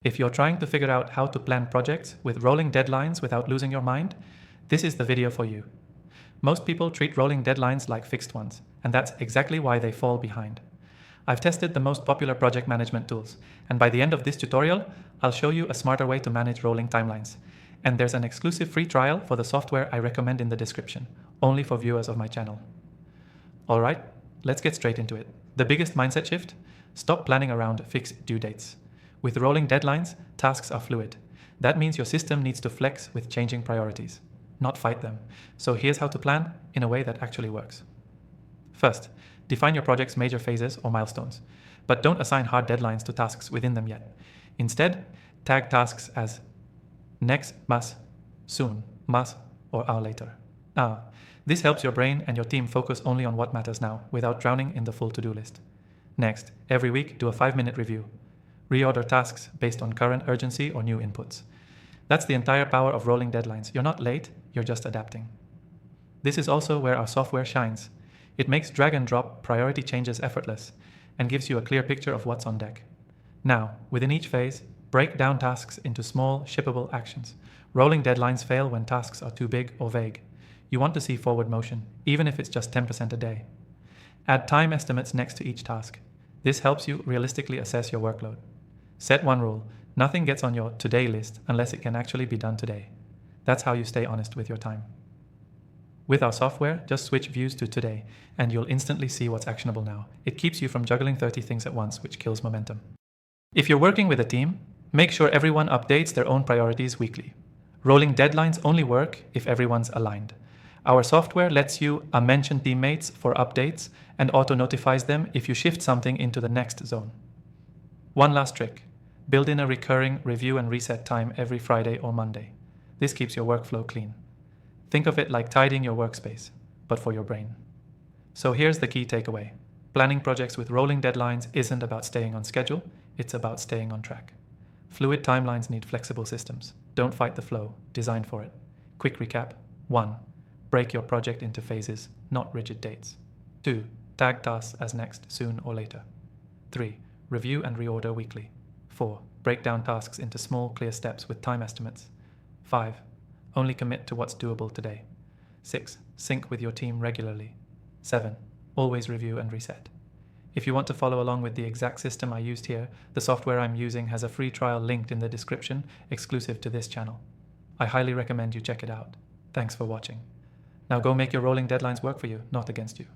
If you're trying to figure out how to plan projects with rolling deadlines without losing your mind, this is the video for you. Most people treat rolling deadlines like fixed ones, and that's exactly why they fall behind. I've tested the most popular project management tools, and by the end of this tutorial, I'll show you a smarter way to manage rolling timelines. And there's an exclusive free trial for the software I recommend in the description, only for viewers of my channel. Alright, let's get straight into it. The biggest mindset shift? Stop planning around fixed due dates. With rolling deadlines, tasks are fluid. That means your system needs to flex with changing priorities, not fight them. So here's how to plan in a way that actually works. First, define your project's major phases or milestones, but don't assign hard deadlines to tasks within them yet. Instead, tag tasks as next, mas, soon, mas, or hour later. This helps your brain and your team focus only on what matters now, without drowning in the full to-do list. Next, every week do a 5-minute review. Reorder tasks based on current urgency or new inputs. That's the entire power of rolling deadlines. You're not late, you're just adapting. This is also where our software shines. It makes drag and drop priority changes effortless and gives you a clear picture of what's on deck. Now, within each phase, break down tasks into small, shippable actions. Rolling deadlines fail when tasks are too big or vague. You want to see forward motion, even if it's just 10% a day. Add time estimates next to each task. This helps you realistically assess your workload. Set one rule: nothing gets on your today list unless it can actually be done today. That's how you stay honest with your time. With our software, just switch views to today, and you'll instantly see what's actionable now. It keeps you from juggling 30 things at once, which kills momentum. If you're working with a team, make sure everyone updates their own priorities weekly. Rolling deadlines only work if everyone's aligned. Our software lets you mention teammates for updates and auto-notifies them if you shift something into the next zone. One last trick: build in a recurring review and reset time every Friday or Monday. This keeps your workflow clean. Think of it like tidying your workspace, but for your brain. So here's the key takeaway. Planning projects with rolling deadlines isn't about staying on schedule, it's about staying on track. Fluid timelines need flexible systems. Don't fight the flow, design for it. Quick recap: 1. Break your project into phases, not rigid dates. 2. Tag tasks as next, soon, or later. 3. Review and reorder weekly. 4. Break down tasks into small, clear steps with time estimates. 5. Only commit to what's doable today. 6. Sync with your team regularly. 7. Always review and reset. If you want to follow along with the exact system I used here, the software I'm using has a free trial linked in the description, exclusive to this channel. I highly recommend you check it out. Thanks for watching. Now go make your rolling deadlines work for you, not against you.